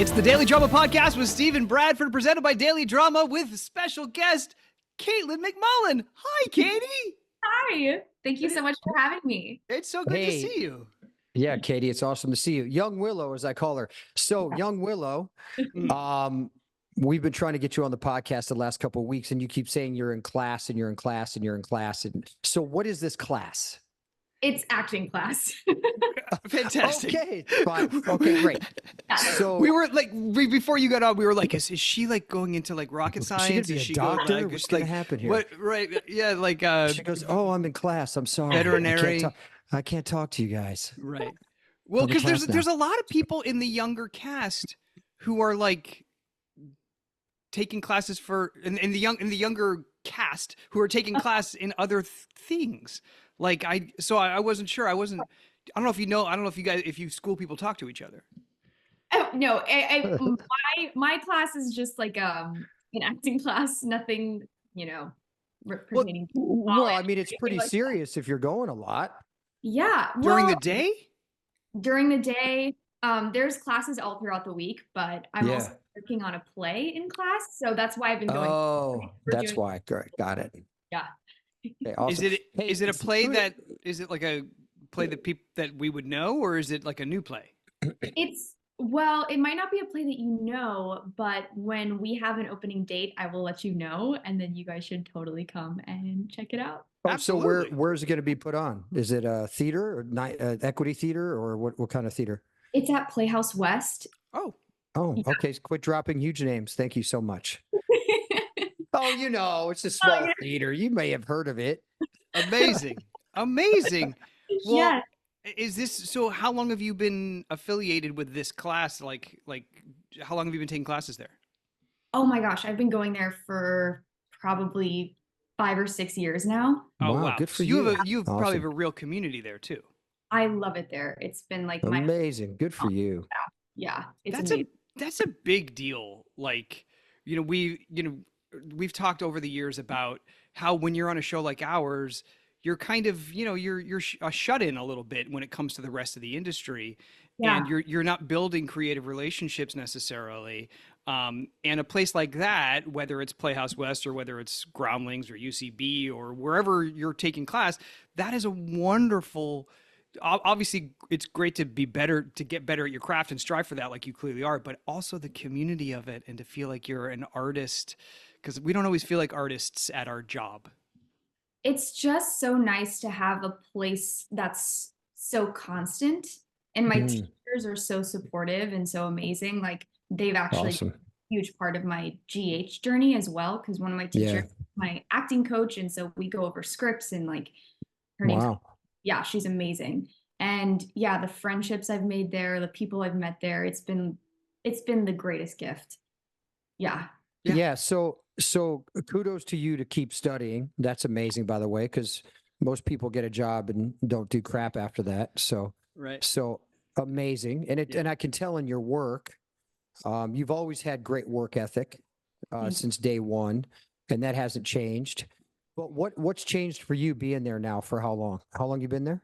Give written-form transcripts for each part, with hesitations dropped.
It's the Daily Drama Podcast with Stephen Bradford, presented by Daily Drama with special guest Katelyn MacMullen. Hi, Katey. Hi. Thank you so much for having me. It's so good to see you. Yeah, Katey, it's awesome to see you. Young Willow, as I call her. So, Young Willow, we've been trying to get you on the podcast the last couple of weeks, and you keep saying you're in class and you're in class and you're in class. And so, what is this class? It's acting class. Fantastic. Okay, fine. Okay, great. So we were like, before you got on, we were like, is she like going into like rocket science? Is she gonna be a doctor? What's going to happen here? What? Right? Yeah, like. She goes, "Oh, I'm in class. I'm sorry. Veterinary. I can't talk to you guys." Right. Well, because there's a lot of people in the younger cast who are like taking classes in the younger cast who are taking class in other things. Like I wasn't sure. I don't know if you know. I don't know if you school people talk to each other. Oh no, my class is just like an acting class. Nothing, pertaining to well, I mean, it's pretty serious if you're going a lot. Yeah. During the day? During the day, there's classes all throughout the week, but I'm also working on a play in class, so that's why I've been going. Oh, that's why. Got it. Yeah. Okay, awesome. Is it a play that is it like a play that we would know, or is it like a new play? It might not be a play that you know, but when we have an opening date, I will let you know, and then you guys should totally come and check it out. Oh, absolutely. So where is it going to be put on? Is it a theater or equity theater, or what kind of theater? It's at Playhouse West. Oh, yeah. Okay. Quit dropping huge names. Thank you so much. Oh, it's a small theater. You may have heard of it. Amazing. Well, yeah. Is this so? How long have you been affiliated with this class? Like, how long have you been taking classes there? Oh my gosh, I've been going there for probably 5 or 6 years now. Oh wow, good for you. You awesome. Probably have a real community there too. I love it there. It's been like amazing. Good for you. Yeah, that's a big deal. Like, we've talked over the years about how when you're on a show like ours, you're kind of, you're a shut-in a little bit when it comes to the rest of the industry. Yeah. And you're not building creative relationships necessarily. And a place like that, whether it's Playhouse West or whether it's Groundlings or UCB or wherever you're taking class, that is a wonderful. Obviously, it's great to get better at your craft and strive for that, like you clearly are, but also the community of it and to feel like you're an artist, because we don't always feel like artists at our job. It's just so nice to have a place that's so constant, and my teachers are so supportive and so amazing. Like they've actually been a huge part of my GH journey as well, because one of my teachers is my acting coach, and so we go over scripts and like her name's she's amazing. And yeah, the friendships I've made there, the people I've met there, it's been the greatest gift. Yeah. So kudos to you to keep studying. That's amazing, by the way, because most people get a job and don't do crap after that. So amazing. And I can tell in your work, you've always had great work ethic since day one, and that hasn't changed. But what's changed for you being there now for how long? How long you been there?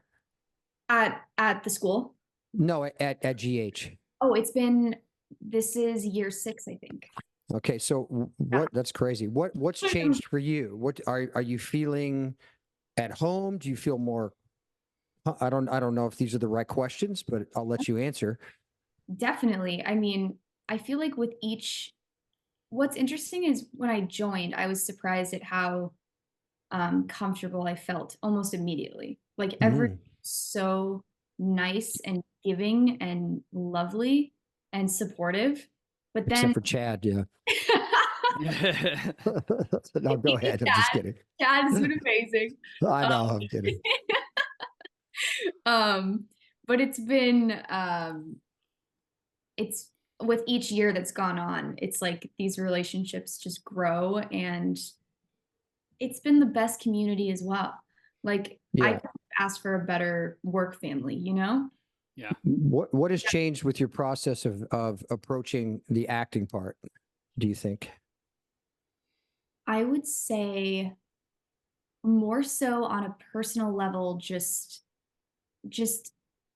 At the school? No, at GH. Oh, this is year 6, I think. Okay, so that's crazy. What's changed for you? What are you feeling at home? Do you feel more? I don't know if these are the right questions, but I'll let you answer. Definitely. I mean, I feel like what's interesting is when I joined, I was surprised at how comfortable I felt almost immediately. Like everyone's so nice and giving and lovely and supportive. But then, except for Chad, yeah. No, go ahead. I'm just kidding. Chad has been amazing. I know, I'm kidding. But it's been it's with each year that's gone on, it's like these relationships just grow, and it's been the best community as well. Like I couldn't ask for a better work family, Yeah. What has changed with your process of approaching the acting part, do you think? I would say more so on a personal level, just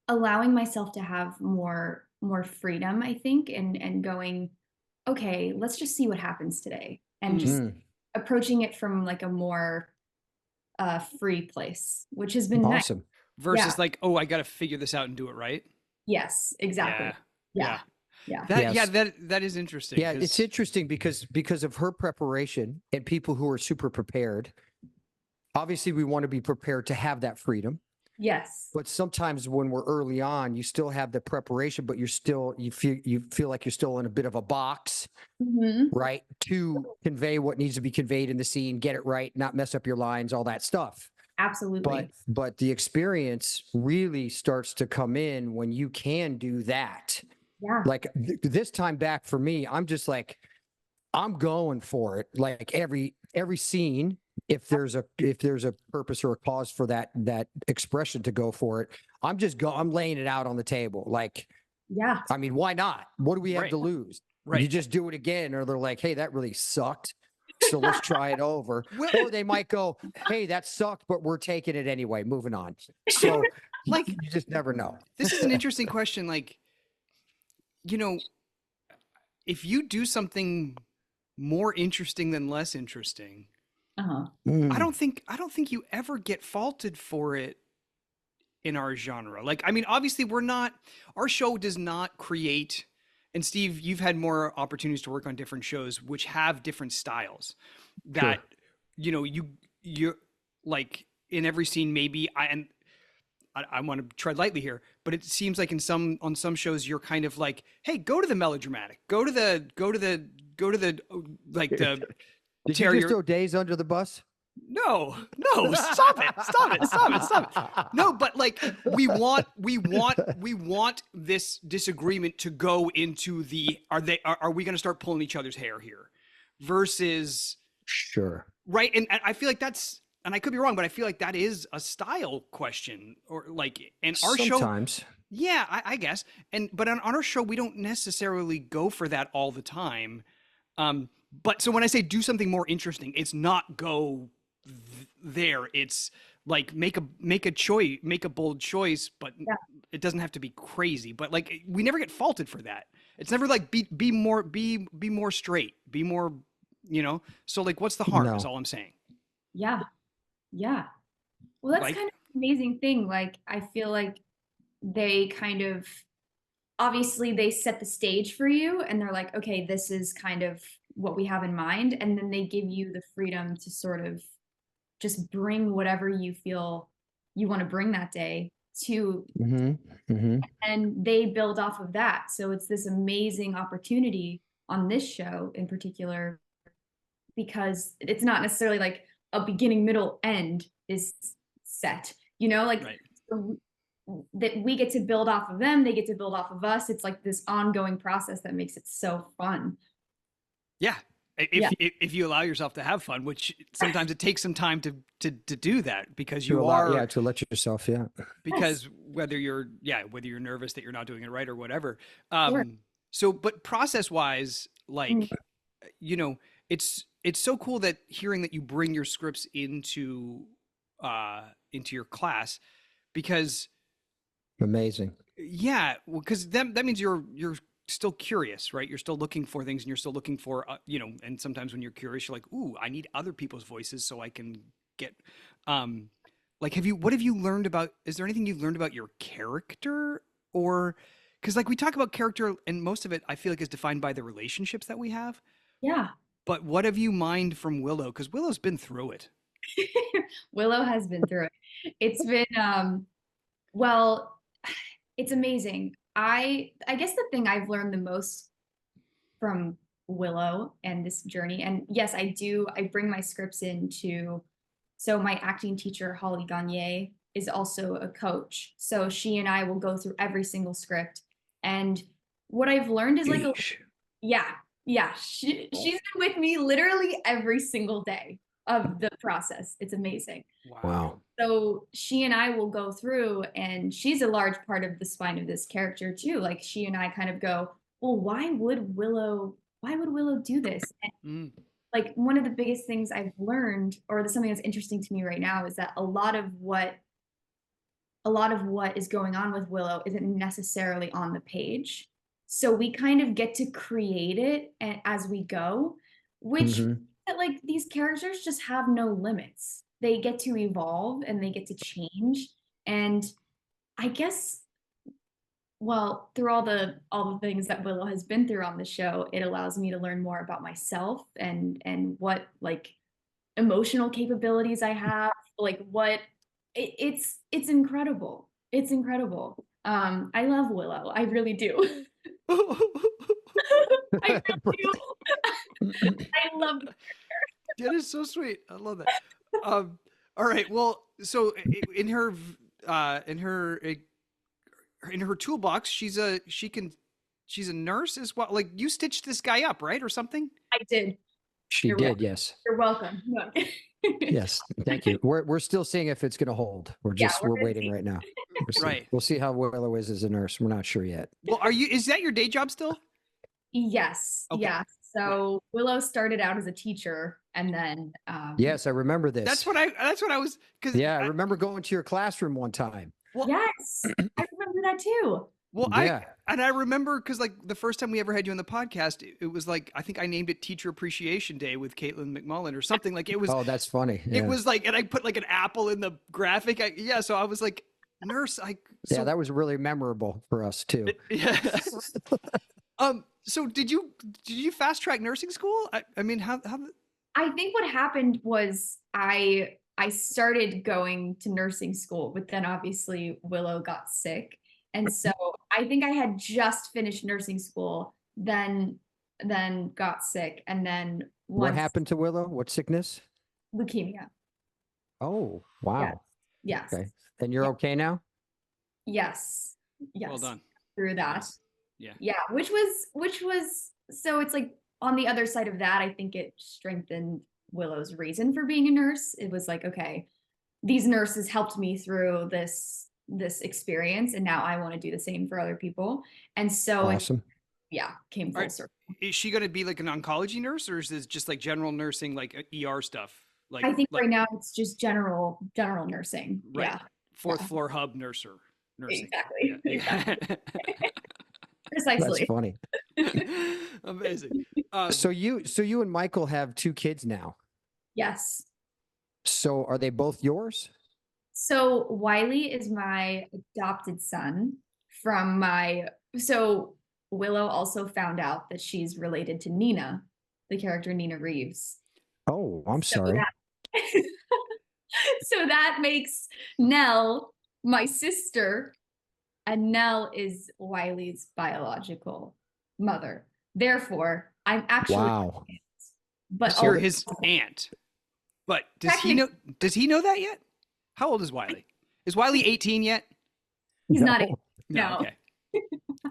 allowing myself to have more more freedom, I think, and going, okay, let's just see what happens today, and just approaching it from like a more free place, which has been nice. Awesome. Versus like, oh, I got to figure this out and do it right. Yes, exactly. Yeah. That is interesting. Yeah, it's interesting because of her preparation and people who are super prepared. Obviously, we want to be prepared to have that freedom. Yes. But sometimes when we're early on, you still have the preparation, but you feel like you're still in a bit of a box, right? To convey what needs to be conveyed in the scene, get it right, not mess up your lines, all that stuff. Absolutely. But the experience really starts to come in when you can do that. Yeah. Like this time back for me, I'm just like, I'm going for it. Like every scene, if there's a purpose or a cause for that expression to go for it, I'm laying it out on the table. Like, yeah, I mean, why not? What do we have to lose? Right. You just do it again, or they're like, hey, that really sucked, so let's try it over. Or they might go, hey, that sucked, but we're taking it anyway, moving on. So like, you just never know. This is an interesting question. Like, you know, if you do something more interesting than less interesting, I don't think you ever get faulted for it in our genre. Like, I mean, obviously our show does not create, and Steve, you've had more opportunities to work on different shows which have different styles that, you know, you're like in every scene, maybe I want to tread lightly here, but it seems like on some shows you're kind of like, hey, go to the melodramatic, go to the like the. Did you just throw Days under the bus? No, stop it. No, but like we want this disagreement to go into the are we going to start pulling each other's hair here versus right, and I feel like that's. And I could be wrong, but I feel like that is a style question, or like, and our sometimes. Show, yeah, I guess. But on our show, we don't necessarily go for that all the time. But so when I say do something more interesting, it's not go there. It's like make a choice, make a bold choice, but it doesn't have to be crazy. But like, we never get faulted for that. It's never like be more straight, be more, you know. So like, what's the harm? Is all I'm saying. Yeah. Yeah. Well, that's kind of an amazing thing. Like, I feel like they kind of, obviously they set the stage for you and they're like, okay, this is kind of what we have in mind. And then they give you the freedom to sort of just bring whatever you feel you want to bring that day to, and they build off of that. So it's this amazing opportunity on this show in particular, because it's not necessarily like a beginning, middle, end is set, you know, like that we get to build off of them. They get to build off of us. It's like this ongoing process that makes it so fun. Yeah. If you allow yourself to have fun, which sometimes it takes some time to do that because you are to let yourself, because whether you're nervous that you're not doing it right or whatever. So, but process wise, like, you know, it's so cool that hearing that you bring your scripts into your class, because amazing. Yeah, well, because that means you're still curious, right? You're still looking for things, and you're still looking for you know. And sometimes when you're curious, you're like, "Ooh, I need other people's voices so I can get." Like, what have you learned about? Is there anything you've learned about your character, or because like we talk about character, and most of it I feel like is defined by the relationships that we have. Yeah. But what have you mined from Willow? Because Willow's been through it. Willow has been through it. It's been, well, it's amazing. I guess the thing I've learned the most from Willow and this journey, and yes, I bring my scripts so my acting teacher, Holly Gagne, is also a coach. So she and I will go through every single script. And what I've learned is she's been with me literally every single day of the process. It's amazing. Wow. So she and I will go through, and she's a large part of the spine of this character too. Like, she and I kind of go, well, why would Willow do this? And like, one of the biggest things I've learned, or something that's interesting to me right now, is that a lot of what is going on with Willow isn't necessarily on the page. So we kind of get to create it as we go, which like these characters just have no limits. They get to evolve and they get to change. And I guess, well, through all the things that Willow has been through on the show, it allows me to learn more about myself and what like emotional capabilities I have, like what it's incredible. It's incredible. I love Willow. I really do. I really do. I love her. That is so sweet. I love that. All right. Well, so in her toolbox, she's a nurse as well. Like you stitched this guy up, right, or something? I did. She did, yes. You're welcome. Yes, thank you. We're still seeing if it's going to hold. We're waiting right now. Right. We'll see how Willow is as a nurse. We're not sure yet. Well, is that your day job still? Yes. Okay. Yeah. So Willow started out as a teacher, and then yes, I remember this. That's what I was. Yeah, I remember going to your classroom one time. Well, yes, I remember that too. Well, yeah. I remember because like the first time we ever had you on the podcast, it was like, I think I named it Teacher Appreciation Day with Katelyn MacMullen or something. Like it was. Oh, that's funny. Yeah. It was like, and I put like an apple in the graphic. So I was like, nurse. Yeah, that was really memorable for us too. Yeah. So did you fast track nursing school? I mean, how? I think what happened was I started going to nursing school, but then obviously Willow got sick. And so I think I had just finished nursing school, then got sick. And then what happened to Willow? What sickness? Leukemia. Oh, wow. Yes. Okay. And you're okay now? Yes. Yes. Well done. Through that. Yes. Yeah. Yeah. Which was, so it's like on the other side of that, I think it strengthened Willow's reason for being a nurse. It was like, okay, these nurses helped me through this experience, and now I want to do the same for other people. And so awesome. Came full circle. Is she going to be like an oncology nurse, or is this just like general nursing, like ER stuff? Like I think right now it's just general nursing. Right. Yeah. Fourth floor hub nursing. Exactly. Yeah. Exactly. Precisely. That's funny. Amazing. So you and Michael have 2 kids now. Yes. So are they both yours? So Wiley is my adopted son so Willow also found out that she's related to Nina, the character Nina Reeves. Oh, I'm sorry. So that makes Nell my sister, and Nell is Wiley's biological mother. Therefore, I'm actually wow. But you're his aunt. But does he know that yet? How old is Wiley? Is Wiley 18 yet? He's not 18. No. Okay.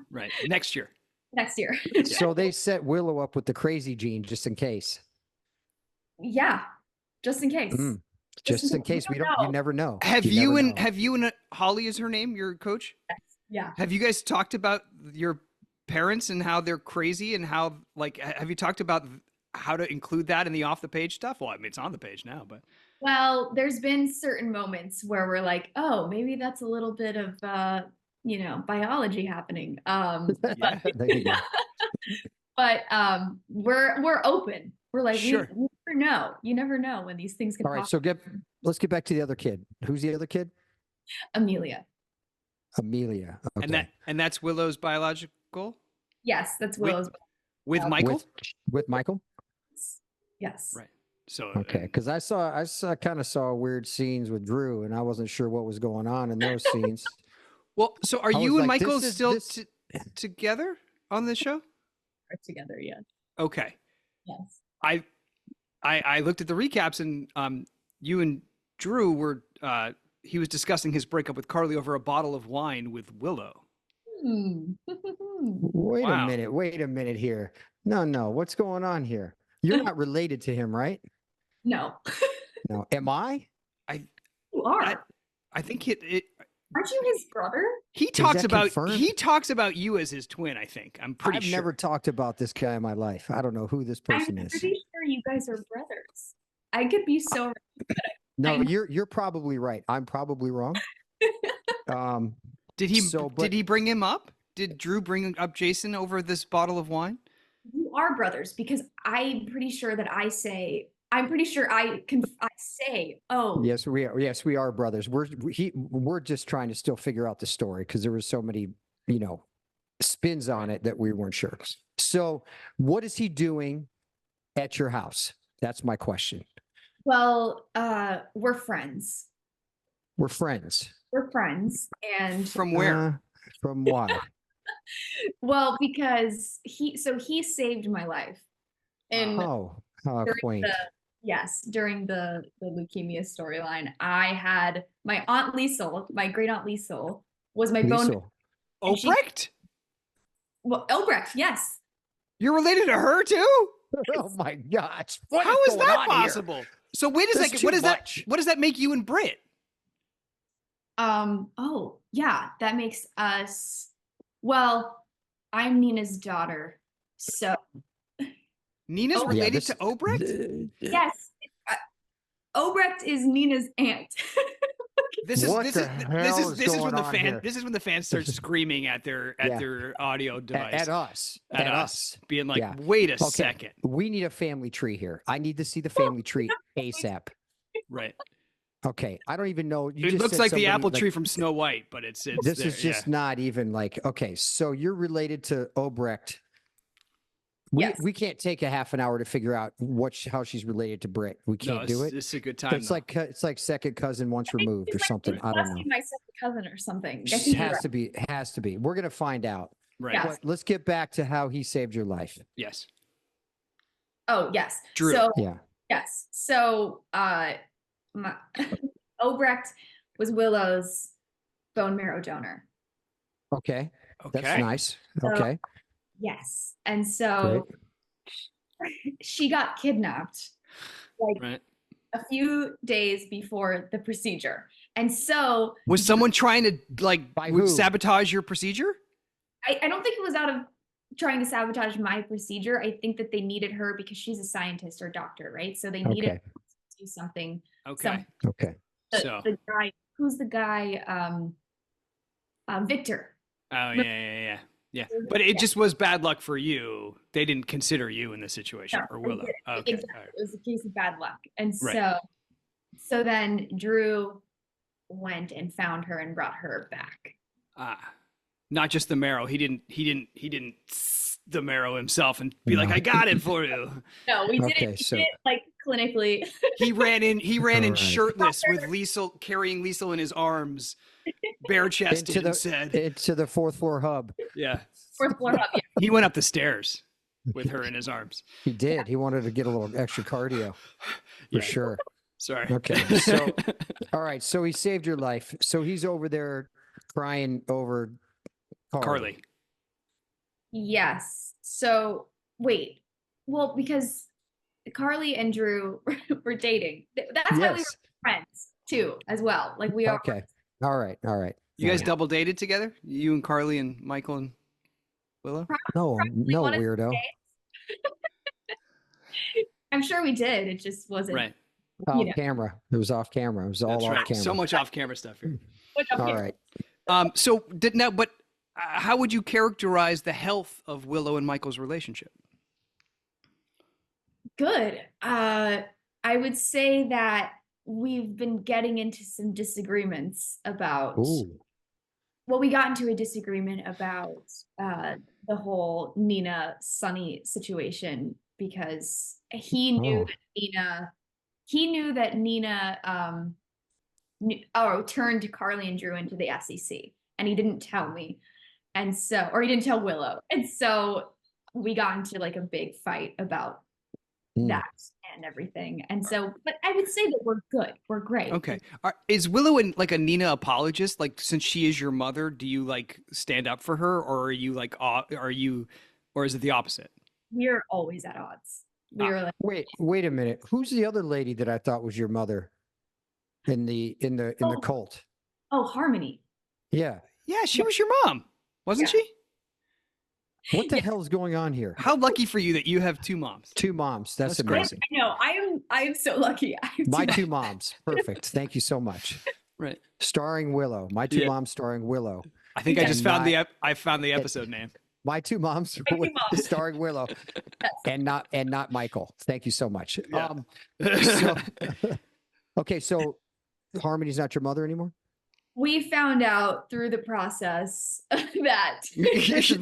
Right. Next year. So they set Willow up with the crazy gene just in case. Yeah. Just in case. Just in case. You never know. Have you and Holly is her name, your coach? Yeah. Have you guys talked about your parents and how they're crazy, and how, like, have you talked about how to include that in the off the page stuff? Well, I mean, it's on the page now, but. Well, there's been certain moments where we're like, oh, maybe that's a little bit of, biology happening. But we're open. We're like, sure. You never know. You never know when these things can. All right, so let's get back to the other kid. Who's the other kid? Amelia. Okay. And that's Willow's biological. Yes, that's Willow's. With Michael. With Michael. Yes. Right. So okay, because I kind of saw weird scenes with Drew, and I wasn't sure what was going on in those scenes. Well, so are you and Michael still together on the show? We're together, yes. Okay. Yes. I looked at the recaps, and you and Drew were he was discussing his breakup with Carly over a bottle of wine with Willow. Wait a minute here. No, what's going on here? You're not related to him, right? No. No. Am I? You are. I think aren't you his brother? He talks about you as his twin, I think. I'm pretty sure. I've never talked about this guy in my life. I don't know who this person is. I'm pretty sure you guys are brothers. I could be so wrong. No, you're probably right. I'm probably wrong. Did he bring him up? did Drew bring up Jason over this bottle of wine? You are brothers because I'm pretty sure I say, oh. Yes, we are. Yes, we are brothers. We're just trying to still figure out the story because there were so many, spins on it that we weren't sure. So what is he doing at your house? That's my question. Well, we're friends. We're friends. We're friends. And from where? From why? Well, because he saved my life. And how quaint. During the leukemia storyline, I had my Aunt Liesel, my great Aunt Liesel, was my bone. Obrecht? Well, Obrecht, yes. You're related to her too? Oh my gosh. How is that possible? Here? So wait a second. What does that make you and Britt? Oh, yeah, that makes us, well, I'm Nina's daughter. So Nina's related to Obrecht? Yes. Obrecht is Nina's aunt. This is when the fans start screaming at their audio device. At us. Being like, wait a second. We need a family tree here. I need to see the family tree ASAP. Right. Okay. I don't even know. It looks like the apple tree from Snow White, but it's this is just not even like, okay, so you're related to Obrecht. We can't take a half an hour to figure out how she's related to Britt. We can't do it. This is a good time. It's like second cousin once removed or something. I don't know. My second cousin or something. It has to be. We're gonna find out. Right. Yes. But let's get back to how he saved your life. Yes. Oh yes. Drew. So yeah. Yes. So Obrecht was Willow's bone marrow donor. Okay. That's nice. Okay. Yes. And so she got kidnapped a few days before the procedure. And so was someone trying to sabotage your procedure? I don't think it was out of trying to sabotage my procedure. I think that they needed her because she's a scientist or doctor, right? So they needed to do something. Okay. Okay. The guy, who's the guy? Victor. Oh yeah. Yeah, but it just was bad luck for you. They didn't consider you in this situation, or Willow. Okay. Exactly. Right. It was a case of bad luck, and so then Drew went and found her and brought her back. Not just the marrow. He didn't the marrow himself and be like, "I got it for you." No, we did it like clinically. He ran in shirtless with Liesel, carrying Liesel in his arms. Bare chested and said into the fourth floor hub. Yeah. Fourth floor hub. Yeah. He went up the stairs with her in his arms. He did. Yeah. He wanted to get a little extra cardio. For sure. Sorry. Okay. So all right. So he saved your life. So he's over there crying over Carly. Yes. So wait. Well, because Carly and Drew were dating. That's why we were friends too, as well. Like we are. Okay. All right. You guys double dated together? You and Carly and Michael and Willow? No, weirdo. I'm sure we did. It just wasn't right. Off camera. It was off camera. It was all off camera. So much off camera stuff here. All right. But how would you characterize the health of Willow and Michael's relationship? Good. I would say that we've been getting into some disagreements about. Ooh. Well, we got into a disagreement about the whole Nina Sunny situation because he knew that Nina turned Carly and Drew into the SEC, and he didn't tell me, he didn't tell Willow, and so we got into like a big fight about that and everything. And so, but I would say that we're good. We're great. Okay. Is Willow a Nina apologist? Like, since she is your mother, do you stand up for her, or are you or is it the opposite? We're always at odds. We're wait a minute. Who's the other lady that I thought was your mother in the cult? Oh, Harmony. Yeah. Yeah, she was your mom, wasn't she? What the hell is going on here? How lucky for you that you have two moms. Two moms. That's amazing. I know. I am so lucky. My two moms. Perfect. Thank you so much. Right. Starring Willow. My two moms starring Willow. I think I just found the episode name. My Two Moms, starring Willow, and not Michael. Thank you so much. Yeah. Okay, so Harmony's not your mother anymore? We found out through the process that this is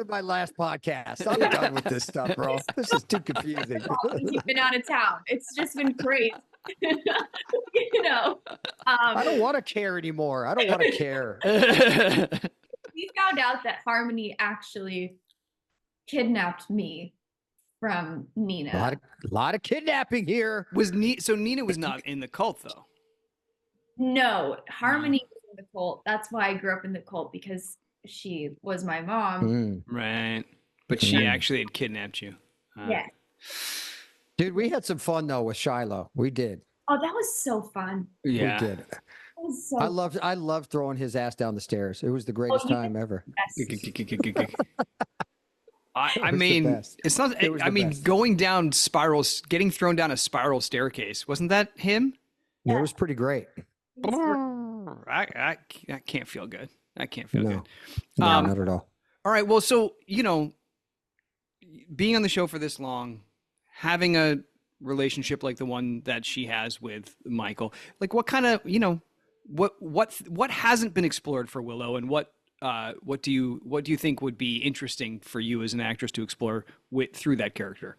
my last podcast. I'm done with this stuff, bro. This is too confusing. You've been out of town. It's just been crazy. You know. I don't want to care anymore. I don't want to care. We found out that Harmony actually kidnapped me from Nina. A lot of kidnapping here. So Nina was not in the cult though. No, Harmony was in the cult. That's why I grew up in the cult, because she was my mom. Right. But she actually had kidnapped you. Yeah. Dude, we had some fun though with Shiloh. We did. Oh, that was so fun. Yeah. We did. I loved throwing his ass down the stairs. It was the greatest time ever. I mean, it's not. I mean, going down spirals, getting thrown down a spiral staircase. Wasn't that him? Yeah, it was pretty great. I can't feel good. I can't feel good. No, not at all. All right. Well, so being on the show for this long, having a relationship like the one that she has with Michael, like what kind of what hasn't been explored for Willow, and what do you think would be interesting for you as an actress to explore through that character?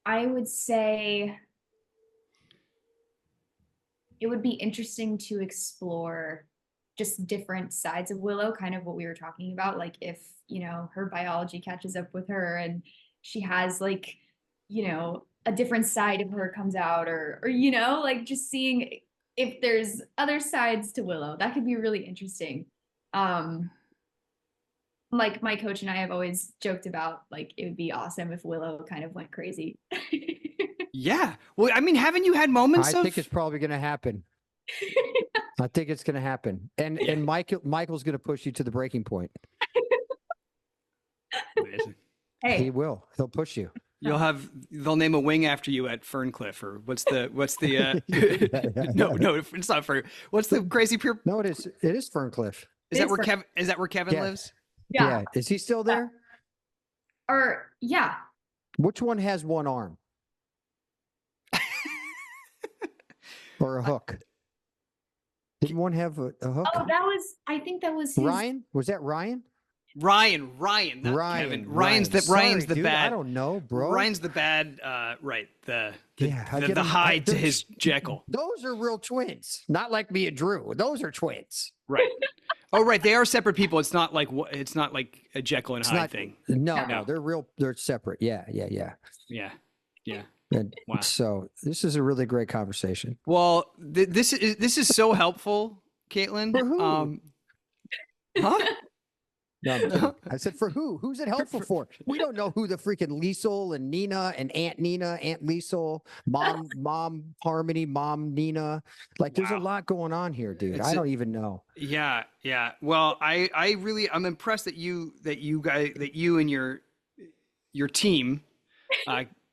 I would say it would be interesting to explore just different sides of Willow, kind of what we were talking about. Like if, her biology catches up with her and she has like, a different side of her comes out, or like just seeing if there's other sides to Willow. That could be really interesting. Like my coach and I have always joked about, like, it would be awesome if Willow kind of went crazy. Yeah. Well, I mean, haven't you had moments I think it's probably going to happen. I think it's going to happen. And Michael's going to push you to the breaking point. Amazing. Hey. He will. He'll push you. They'll name a wing after you at Ferncliff, or what's the no, it's not Fern. What's the crazy pure? No, it is Ferncliff. Is that where Kevin lives? Yeah. Is he still there? Or yeah. Which one has one arm? Or a hook? Didn't one have a hook? Oh, I think that was his... Ryan? Was that Ryan? Ryan, not Kevin. Ryan's the bad. I don't know, bro. Ryan's the bad. Right. The hide to his Jackal. Those are real twins. Not like me and Drew. Those are twins. Right. Oh, right. They are separate people. It's not like a Jekyll and Hyde thing. No, they're real. They're separate. Yeah. And wow. So this is a really great conversation. Well, this is so helpful, Katelyn. For who? Huh? No, I said for who? Who's it helpful for? We don't know who the freaking Liesel and Nina and Aunt Nina, Aunt Liesel, mom Harmony, mom Nina. Like, there's a lot going on here, dude. I don't even know. Yeah. Well, I'm impressed that you and your team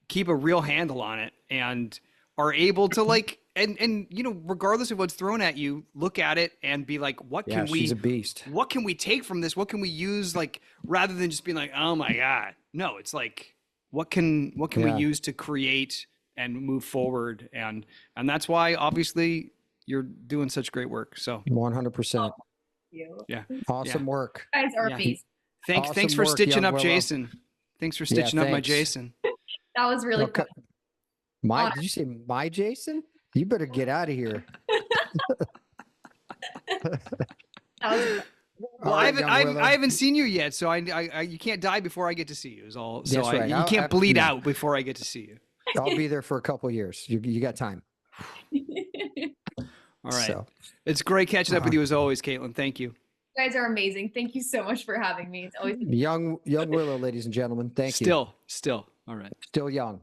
keep a real handle on it and are able to like. And regardless of what's thrown at you, look at it and be like, she's a beast. What can we take from this? What can we use? Like, rather than just being like, oh my God. No, it's like, what can we use to create and move forward? And that's why obviously you're doing such great work. So 100%. Yeah. Awesome work. You guys are amazing. Thanks for stitching up Willow. Jason. Thanks for stitching up my Jason. That was really fun. Did you say my Jason? You better get out of here. Well, I haven't seen you yet, so you can't die before I get to see you. Is all. So right. You can't bleed out before I get to see you. I'll be there for a couple of years. You got time. All right. So, it's great catching up with you as always, Katelyn. Thank you. You guys are amazing. Thank you so much for having me. It's always young Willow, ladies and gentlemen. Thank you. Still. All right. Still young.